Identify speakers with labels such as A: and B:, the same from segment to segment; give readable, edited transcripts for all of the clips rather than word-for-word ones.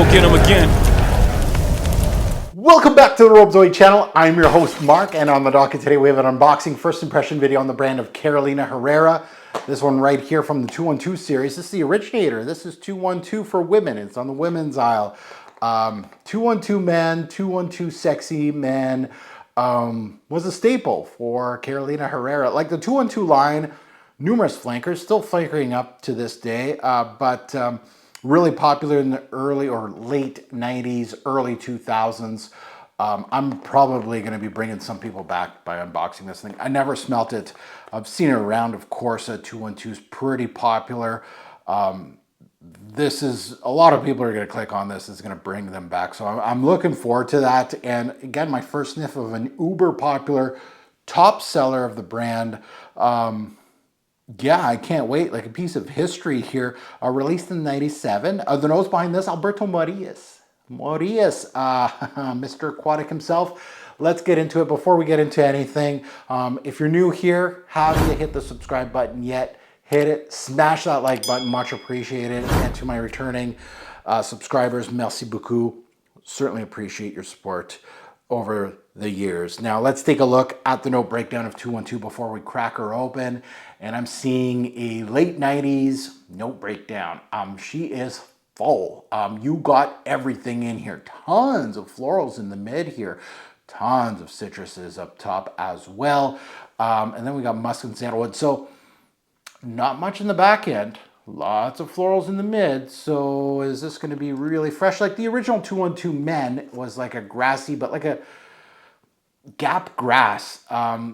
A: go get them again.
B: Welcome back to the Robe Zoe channel. I'm your host Mark, and on the docket today we have an unboxing first impression video on the brand of Carolina Herrera. This one right here from the 212 series. This is the originator. This is 212 for women. It's on the women's aisle. 212 men, 212 sexy men was a staple for Carolina Herrera. Like the 212 line, numerous flankers, still flankering up to this day, but really popular in the early or late 90s, early 2000s. I'm probably going to be bringing some people back by unboxing this thing. I never smelt it. I've seen it around, of course. 212 is pretty popular. This is, a lot of people are going to click on this. It's going to bring them back. So I'm looking forward to that. And again, my first sniff of an uber popular top seller of the brand. Yeah, I can't wait. Like a piece of history here. Released in '97. The nose behind this, Alberto Morillas. Mr. Aquatic himself. Let's get into it. Before we get into anything, if you're new here, have you hit the subscribe button yet? Hit it. Smash that like button. Much appreciated. And to my returning subscribers, merci beaucoup. Certainly appreciate your support over the years. Now let's take a look at the note breakdown of 212 before we crack her open. And I'm seeing a late 90s note breakdown. She is full. You got everything in here. Tons of florals in the mid here. Tons of citruses up top as well. And then we got musk and sandalwood. So not much in the back end. Lots of florals in the mid. So is this going to be really fresh? Like the original 212 Men was like a grassy, but like a Gap grass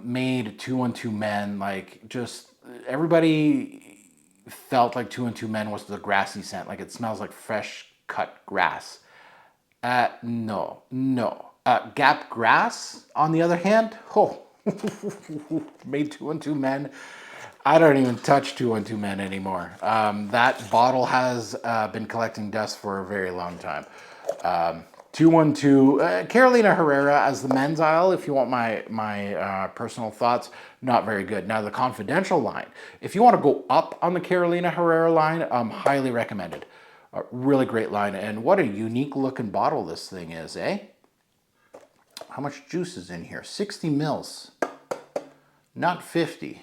B: made 212 Men. Like just everybody felt like 212 Men was the grassy scent. Like it smells like fresh cut grass. No. Gap grass, on the other hand, made 212 Men. I don't even touch 212 Men anymore. That bottle has been collecting dust for a very long time. 212, Carolina Herrera as the men's aisle, if you want my personal thoughts, not very good. Now the Confidential line, if you want to go up on the Carolina Herrera line, highly recommended. A really great line, and what a unique looking bottle this thing is, eh? How much juice is in here? 60 mils, not 50.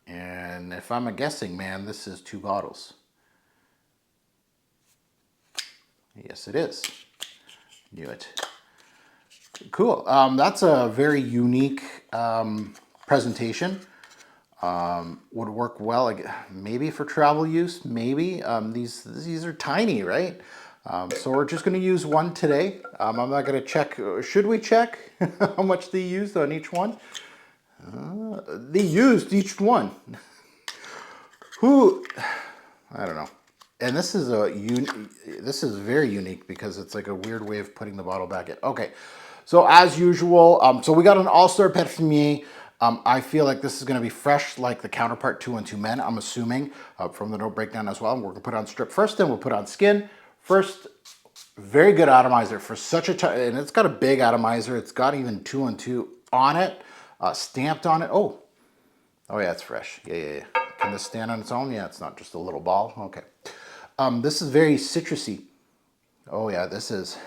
B: And if I'm a guessing man, this is 2 bottles. Yes, it is. Knew it. Cool. That's a very unique presentation. Would work well, maybe for travel use. Maybe these are tiny, right? So we're just going to use one today. I'm not going to check. Should we check how much they used on each one? They used each one. I don't know. And this is this is very unique because it's like a weird way of putting the bottle back in. Okay, so as usual, so we got an all-star Perfume. I feel like this is going to be fresh like the counterpart 212 Men, I'm assuming, from the note breakdown as well. We're going to put on strip first, then we'll put on skin. First, very good atomizer for such a time, and it's got a big atomizer. It's got even 212 on it, stamped on it. Oh yeah, it's fresh. Yeah. Can this stand on its own? Yeah, it's not just a little ball. Okay. This is very citrusy. Oh yeah, this is.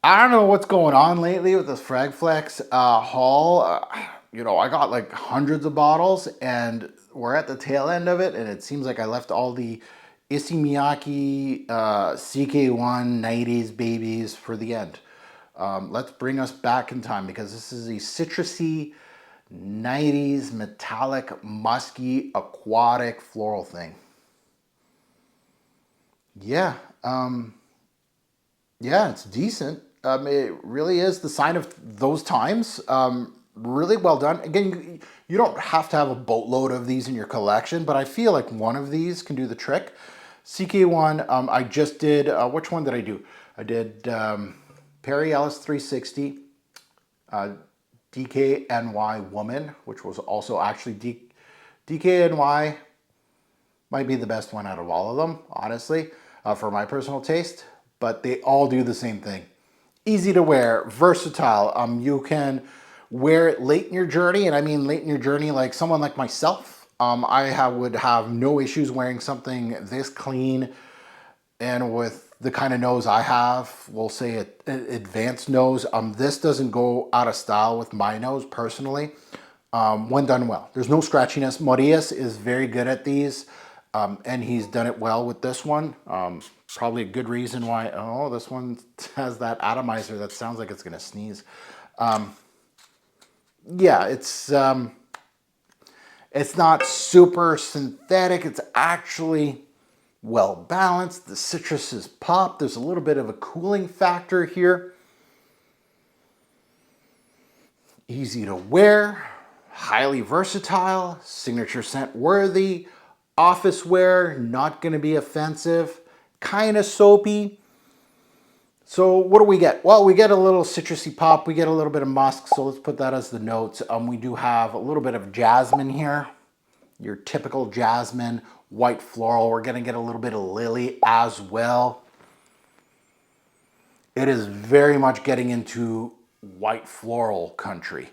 B: I don't know what's going on lately with this Fragflex haul. You know, I got like hundreds of bottles and we're at the tail end of it, and it seems like I left all the Issey Miyake CK1 90s babies for the end. Let's bring us back in time because this is a citrusy 90s metallic musky aquatic floral thing. Yeah, it's decent. It really is the sign of those times. Really well done. Again, you don't have to have a boatload of these in your collection, but I feel like one of these can do the trick. CK1, I just did, which one did I do? I did Perry Ellis 360, DKNY Woman, which was also actually DKNY might be the best one out of all of them, honestly, for my personal taste, but they all do the same thing. Easy to wear, versatile. You can wear it late in your journey, and I mean late in your journey like someone like myself. Would have no issues wearing something this clean And with the kind of nose I have, we'll say advanced nose, this doesn't go out of style with my nose personally, when done well. There's no scratchiness. Maurice is very good at these, and he's done it well with this one. Probably a good reason why, oh, this one has that atomizer that sounds like it's gonna sneeze. Yeah, it's not super synthetic. It's actually well balanced. The citrus is popped. There's a little bit of a cooling factor here. Easy to wear, highly versatile, signature scent worthy, office wear, not going to be offensive, kind of soapy. So what do we get? Well, we get a little citrusy pop. We get a little bit of musk. So let's put that as the notes. We do have a little bit of jasmine here. Your typical jasmine, white floral. We're going to get a little bit of lily as well. It is very much getting into white floral country.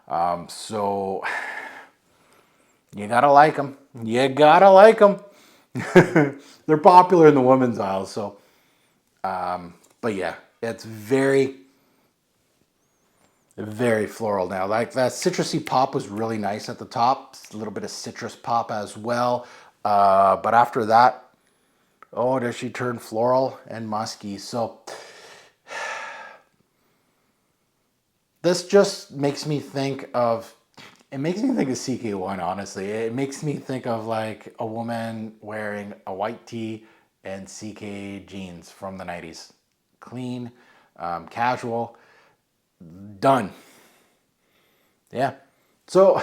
B: So you gotta like them. You gotta like them. They're popular in the women's aisle. So, but yeah, it's very, very floral now. Like that citrusy pop was really nice at the top. A little bit of citrus pop as well. But after that, oh, does she turn floral and musky? So this just makes me think of, it makes me think of CK1, honestly. It makes me think of like a woman wearing a white tee and CK jeans from the 90s. Clean, casual, done. Yeah. So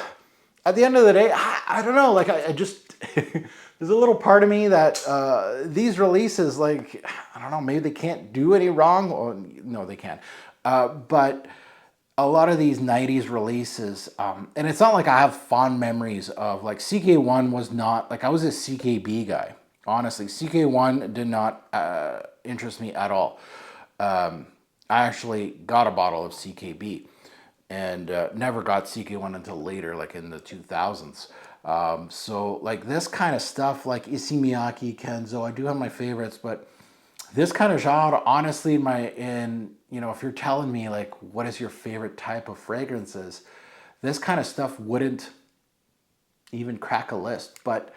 B: at the end of the day, I don't know, like I just, there's a little part of me that these releases, like, I don't know, maybe they can't do any wrong. Or, no, they can. But a lot of these 90s releases, and it's not like I have fond memories of, like CK1 was not, like I was a CKB guy. Honestly, CK1 did not interest me at all. I actually got a bottle of CKB and never got CK1 until later, like in the 2000s. So like this kind of stuff, like Issey Miyake, Kenzo, I do have my favorites, but this kind of genre, honestly, you know, if you're telling me like, what is your favorite type of fragrances, this kind of stuff wouldn't even crack a list. But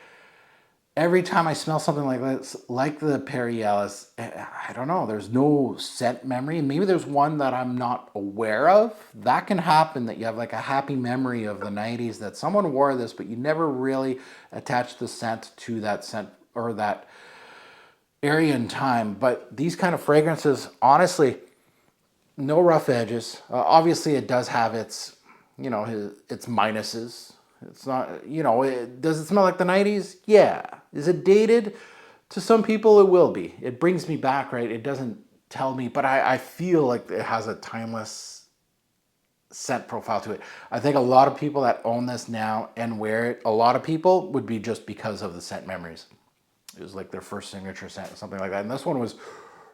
B: every time I smell something like this, like the Perry Ellis, I don't know, there's no scent memory. Maybe there's one that I'm not aware of. That can happen, that you have like a happy memory of the 90s that someone wore this, but you never really attached the scent to that scent or that area in time. But these kind of fragrances, honestly, no rough edges. Obviously, it does have its, you know, its minuses. It's not, you know, does it smell like the 90s? Yeah. Is it dated? To some people, it will be. It brings me back, right? It doesn't tell me, but I feel like it has a timeless scent profile to it. I think a lot of people that own this now and wear it, a lot of people would be just because of the scent memories. It was like their first signature scent, something like that. And this one was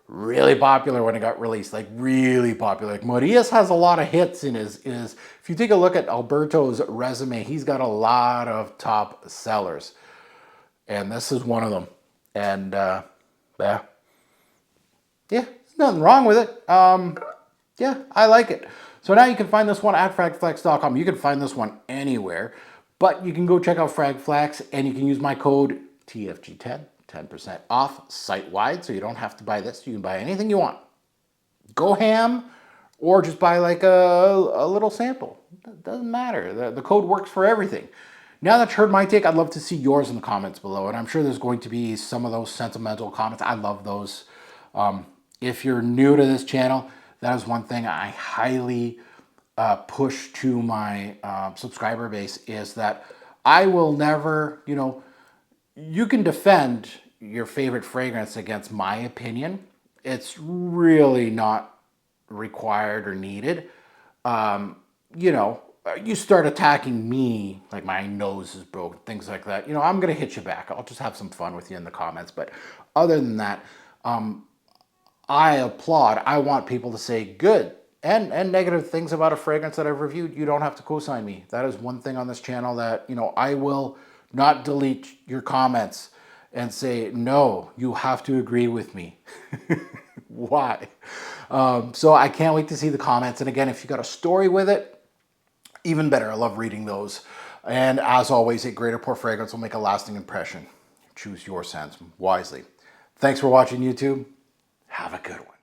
B: really popular when it got released, like really popular. Like Maurice has a lot of hits in his, if you take a look at Alberto's resume, he's got a lot of top sellers. And this is one of them. And yeah, there's nothing wrong with it. Yeah, I like it. So now you can find this one at fragflex.com. You can find this one anywhere, but you can go check out Fragflex and you can use my code TFG10, 10% off site-wide, so you don't have to buy this. You can buy anything you want. Go ham, or just buy like a little sample. It doesn't matter. The code works for everything. Now that you heard my take, I'd love to see yours in the comments below, and I'm sure there's going to be some of those sentimental comments. I love those. If you're new to this channel, that is one thing I highly push to my subscriber base, is that I will never, you know, you can defend your favorite fragrance against my opinion. It's really not required or needed. You know, you start attacking me, like my nose is broken, things like that. You know, I'm going to hit you back. I'll just have some fun with you in the comments. But other than that, I applaud. I want people to say good and negative things about a fragrance that I've reviewed. You don't have to co-sign me. That is one thing on this channel that, you know, I will not delete your comments. and say, no, you have to agree with me. Why? So I can't wait to see the comments. And again, if you got a story with it, even better. I love reading those. And as always, a greater pour fragrance will make a lasting impression. Choose your scents wisely. Thanks for watching, YouTube. Have a good one.